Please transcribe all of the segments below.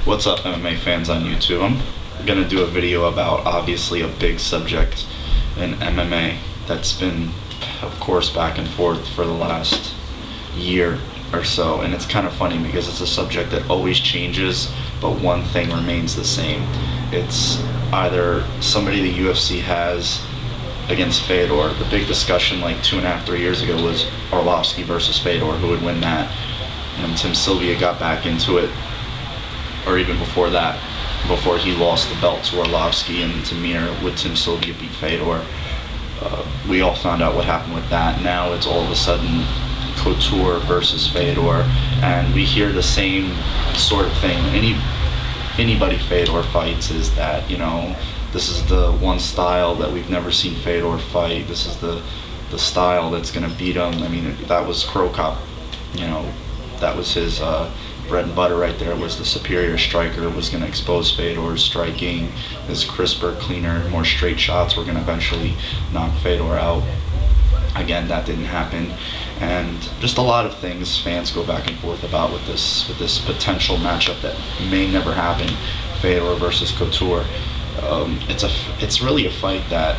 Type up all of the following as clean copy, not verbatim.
What's up, MMA fans on YouTube? I'm gonna do a video about obviously a big subject in MMA that's been, of course, back and forth for the last year or so, and it's kind of funny because it's a subject that always changes, but one thing remains the same. It's either somebody the UFC has against Fedor. The big discussion like 2.5, 3 years ago was Arlovsky versus Fedor, who would win that, and Tim Sylvia got back into it, or even before that, before he lost the belt to Arlovsky and Tamir, would Tim Sylvia beat Fedor? We all found out what happened with that. Now it's all of a sudden Couture versus Fedor, and we hear the same sort of thing. Anybody Fedor fights is that, you know, this is the one style that we've never seen Fedor fight. This is the style that's going to beat him. I mean, that was Crow Cop, you know, that was his bread and butter right there, was the superior striker, was going to expose Fedor's striking. His crisper, cleaner, more straight shots were going to eventually knock Fedor out. Again, that didn't happen, and just a lot of things fans go back and forth about with this potential matchup that may never happen, Fedor versus Couture. It's really a fight that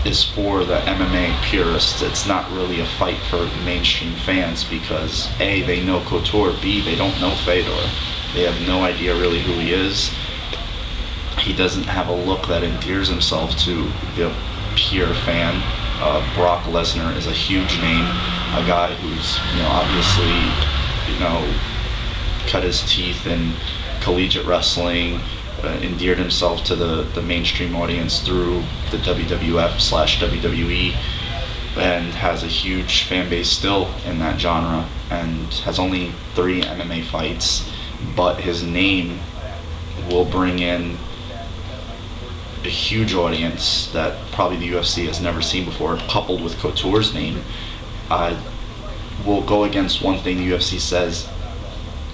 is for the MMA purists. It's not really a fight for mainstream fans because A, they know Couture, B, they don't know Fedor. They have no idea really who he is. He doesn't have a look that endears himself to the pure fan. Brock Lesnar is a huge name, a guy who's, you know, obviously, you know, cut his teeth in collegiate wrestling, endeared himself to the mainstream audience through the WWF/WWE, and has a huge fan base still in that genre, and has only 3 MMA fights, but his name will bring in a huge audience that probably the UFC has never seen before, coupled with Couture's name. Will go against one thing the UFC says: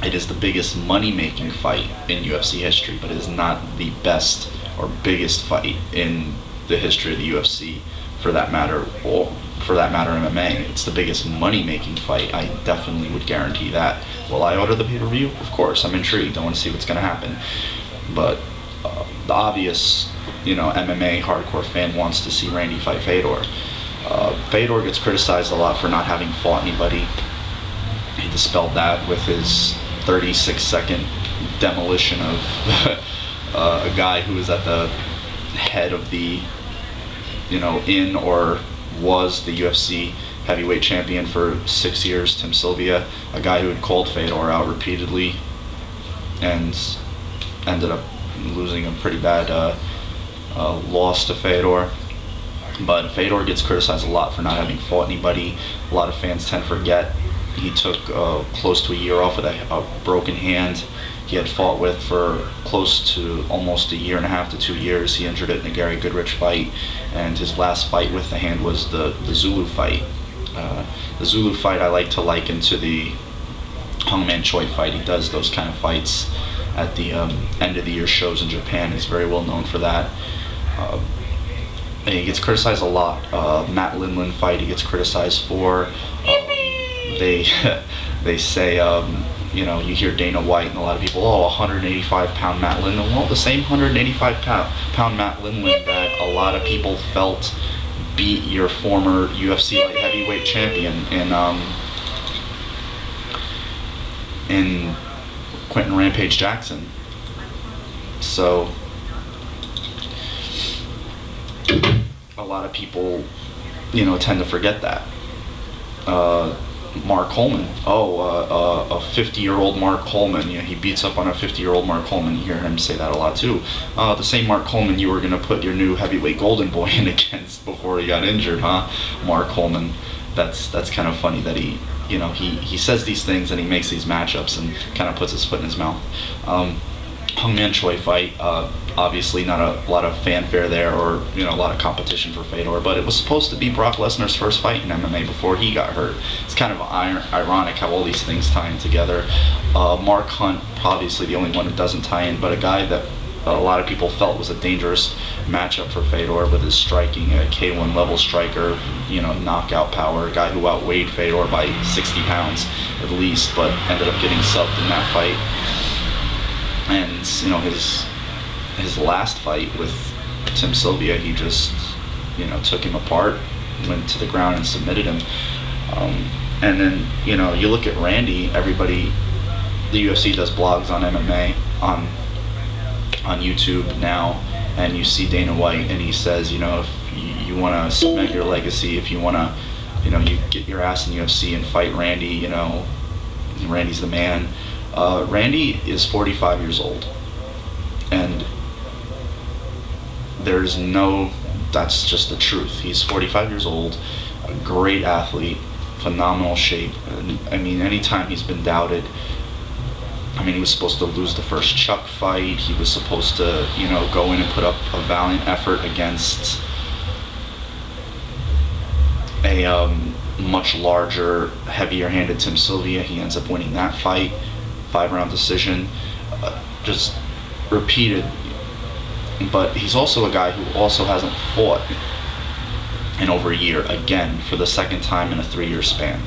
it is the biggest money-making fight in UFC history, but it is not the best or biggest fight in the history of the UFC, for that matter, or for that matter MMA. It's the biggest money-making fight. I definitely would guarantee that. Will I order the pay-per-view? Of course, I'm intrigued. I want to see what's going to happen. But the obvious, you know, MMA hardcore fan wants to see Randy fight Fedor. Fedor gets criticized a lot for not having fought anybody. He dispelled that with his 36-second demolition of a guy who was at the head of the, you know, in or was the UFC heavyweight champion for 6 years, Tim Sylvia, a guy who had called Fedor out repeatedly and ended up losing a pretty bad loss to Fedor. But Fedor gets criticized a lot for not having fought anybody. A lot of fans tend to forget he took close to a year off with a broken hand he had fought with for close to almost 1.5 to 2 years. He injured it in a Gary Goodrich fight, and his last fight with the hand was the Zulu fight. The Zulu fight I like to liken to the Hangman Choi fight. He does those kind of fights at the end of the year shows in Japan. He's very well known for that. And he gets criticized a lot. Matt Lindland fight he gets criticized for. They say, you know, you hear Dana White and a lot of people, oh, 185-pound Matt Lindland. Well, the same 185-pound Matt Lindland that a lot of people felt beat your former UFC light heavyweight champion in Quentin Rampage Jackson. So a lot of people, you know, tend to forget that. Mark Coleman, a 50-year-old Mark Coleman, you know, he beats up on a 50-year-old Mark Coleman. You hear him say that a lot too. The same Mark Coleman you were going to put your new heavyweight golden boy in against before he got injured, huh? Mark Coleman. That's kind of funny that he, you know, he says these things and he makes these matchups and kind of puts his foot in his mouth. Hangman Choi fight, obviously not a lot of fanfare there, or, you know, a lot of competition for Fedor, but it was supposed to be Brock Lesnar's first fight in MMA before he got hurt. It's kind of ironic how all these things tie in together. Mark Hunt, obviously the only one that doesn't tie in, but a guy that a lot of people felt was a dangerous matchup for Fedor with his striking, a K1 level striker, you know, knockout power, a guy who outweighed Fedor by 60 pounds at least, but ended up getting subbed in that fight. And his last fight with Tim Sylvia, he just took him apart, went to the ground and submitted him. And then you look at Randy. Everybody, the UFC does blogs on MMA on YouTube now, and you see Dana White, and he says, if you want to cement your legacy, if you want to, you get your ass in the UFC and fight Randy, Randy's the man. Randy is 45 years old, and that's just the truth. He's 45 years old, a great athlete, phenomenal shape. I mean, anytime he's been doubted, he was supposed to lose the first Chuck fight. He was supposed to, go in and put up a valiant effort against a much larger, heavier-handed Tim Sylvia. He ends up winning that fight, 5-round decision. Just repeated. But he's also a guy who also hasn't fought in over a year, again, for the second time in a 3-year span,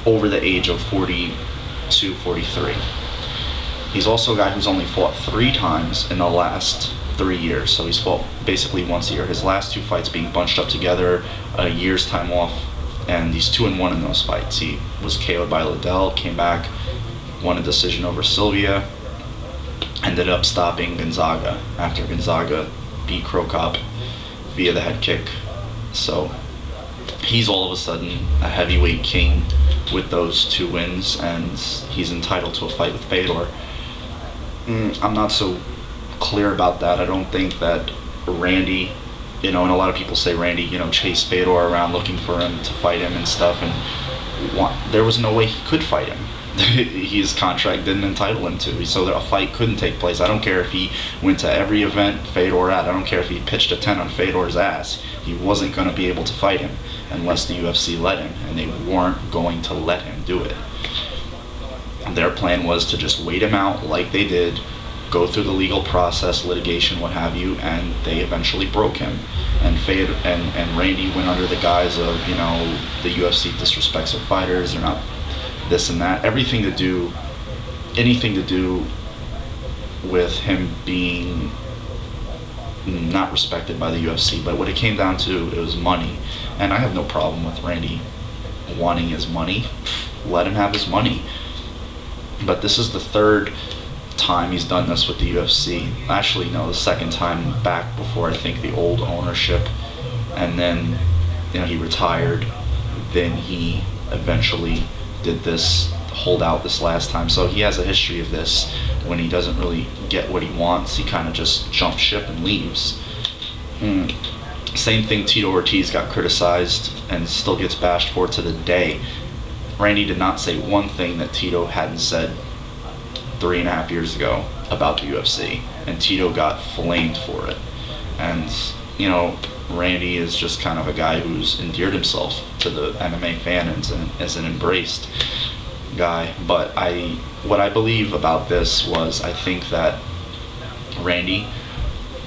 over the age of 42, 43. He's also a guy who's only fought 3 times in the last 3 years, so he's fought basically once a year. His last 2 fights being bunched up together, a year's time off, and he's 2-1 in those fights. He was KO'd by Liddell, came back, won a decision over Sylvia, ended up stopping Gonzaga after Gonzaga beat Krokop via the head kick. So he's all of a sudden a heavyweight king with those 2 wins, and he's entitled to a fight with Fedor. I'm not so clear about that. I don't think that Randy, and a lot of people say Randy, chased Fedor around looking for him to fight him and stuff, and there was no way he could fight him. His contract didn't entitle him to, so that a fight couldn't take place. I don't care if he went to every event Fedor at. I don't care if he pitched a tent on Fedor's ass. He wasn't going to be able to fight him unless the UFC let him, and they weren't going to let him do it. Their plan was to just wait him out like they did, go through the legal process, litigation, what have you, and they eventually broke him. And and Randy went under the guise of, the UFC disrespects their fighters, they're not this and that, anything to do with him being not respected by the UFC. But what it came down to, it was money. And I have no problem with Randy wanting his money. Let him have his money. But this is the 3rd time he's done this with the UFC. Actually, no, the 2nd time back before, I think, the old ownership. And then, he retired. Then he eventually did this holdout this last time. So he has a history of this. When he doesn't really get what he wants, he kind of just jumps ship and leaves. Same thing, Tito Ortiz got criticized and still gets bashed for to the day. Randy did not say one thing that Tito hadn't said 3.5 years ago about the UFC, and Tito got flamed for it. And Randy is just kind of a guy who's endeared himself to the MMA fan as an embraced guy. But what I believe about this was, I think that Randy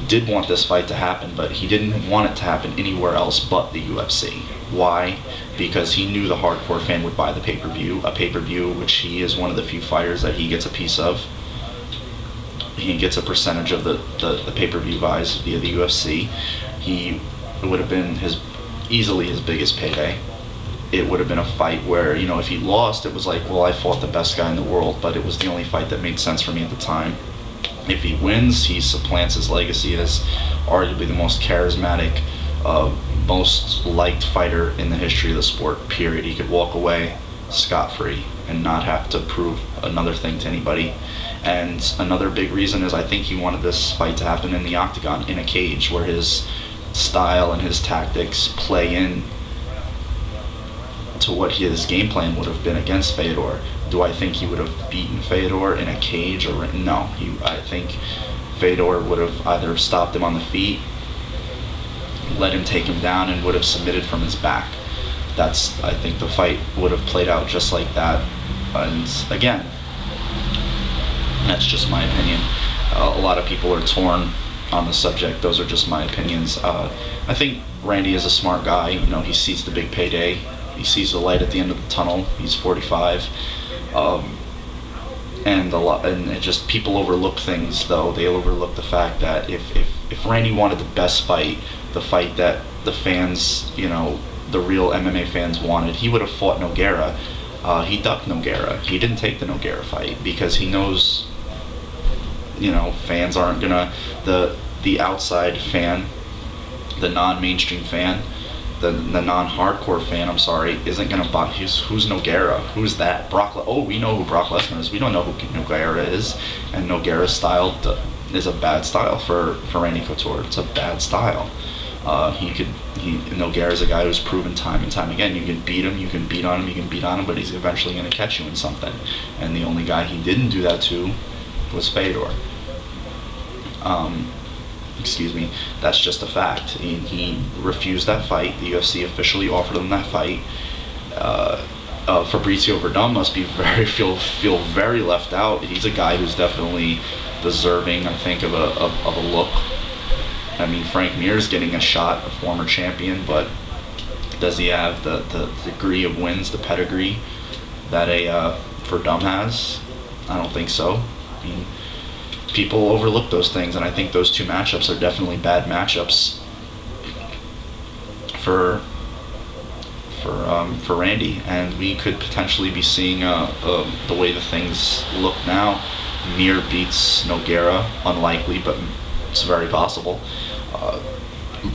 did want this fight to happen, but he didn't want it to happen anywhere else but the UFC. Why? Because he knew the hardcore fan would buy the pay-per-view, a pay-per-view which he is one of the few fighters that he gets a piece of. He gets a percentage of the pay-per-view buys via the UFC. It would have been easily his biggest payday. It would have been a fight where, if he lost, it was like, well, I fought the best guy in the world, but it was the only fight that made sense for me at the time. If he wins, he supplants his legacy as arguably the most charismatic, most liked fighter in the history of the sport, period. He could walk away scot-free and not have to prove another thing to anybody. And another big reason is, I think he wanted this fight to happen in the octagon, in a cage, where his style and his tactics play in to what his game plan would have been against Fedor. Do I think he would have beaten Fedor in a cage? Or no, I think Fedor would have either stopped him on the feet, let him take him down, and would have submitted from his back. I think the fight would have played out just like that. And again, that's just my opinion. A lot of people are torn on the subject. Those are just my opinions. I think Randy is a smart guy. He sees the big payday. He sees the light at the end of the tunnel. He's 45. and it just people overlook things though. They overlook the fact that if Randy wanted the best fight, the fight that the fans, the real MMA fans wanted, he would have fought Nogueira. He ducked Nogueira. He didn't take the Nogueira fight because he knows, fans aren't gonna, the outside fan, the non-mainstream fan, the non-hardcore fan, I'm sorry, isn't gonna buy. Who's Nogueira? Who's that? We know who Brock Lesnar is. We don't know who Nogueira is, and Nogueira's style is a bad style for Randy Couture. It's a bad style. Nogueira's a guy who's proven time and time again, you can beat him, you can beat on him, but he's eventually going to catch you in something. And the only guy he didn't do that to was Fedor. Excuse me, that's just a fact. He refused that fight. The UFC officially offered him that fight. Fabricio Verdum must be feel very left out. He's a guy who's definitely deserving, I think, of a look. I mean, Frank Mir's getting a shot, a former champion, but does he have the degree of wins, the pedigree that a Verdum has? I don't think so. I mean, people overlook those things, and I think those two matchups are definitely bad matchups for Randy, and we could potentially be seeing the way the things look now. Mir beats Nogueira, unlikely, but it's very possible.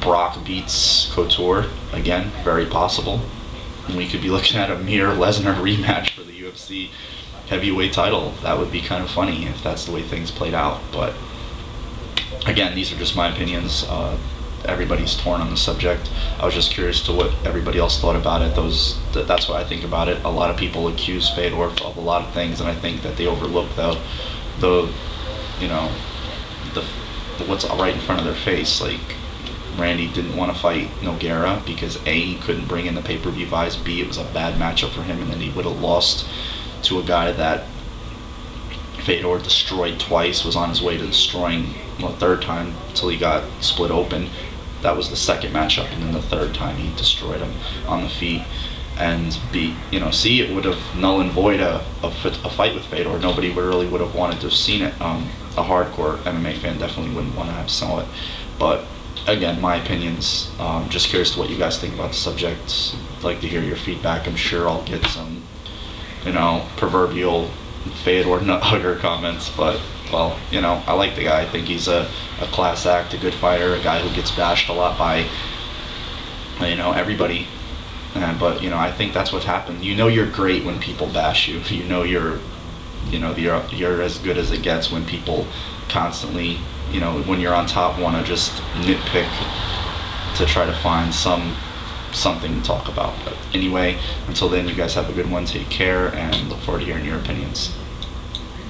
Brock beats Couture, again, very possible. And we could be looking at a Mir Lesnar rematch for the UFC heavyweight title. That would be kind of funny if that's the way things played out. But again, these are just my opinions. Everybody's torn on the subject. I was just curious to what everybody else thought about it. That's what I think about it. A lot of people accuse Fedor of a lot of things, and I think that they overlook what's right in front of their face. Like, Randy didn't want to fight Nogueira because A, he couldn't bring in the pay-per-view buys, B, it was a bad matchup for him, and then he would have lost to a guy that Fedor destroyed twice, was on his way to destroying the third time until he got split open. That was the second matchup, and then the third time he destroyed him on the feet. And B, C, it would have null and void a fight with Fedor. Nobody really would have wanted to have seen it. A hardcore MMA fan definitely wouldn't want to have saw it. But again, my opinions. Just curious to what you guys think about the subject. I'd like to hear your feedback. I'm sure I'll get some, proverbial Fedor nut hugger comments. But, well, I like the guy. I think he's a class act, a good fighter, a guy who gets bashed a lot by, everybody. But I think that's what happened. You're great when people bash you. You're as good as it gets when people constantly, when you're on top, want to just nitpick to try to find something to talk about. But anyway, until then, you guys have a good one. Take care, and look forward to hearing your opinions.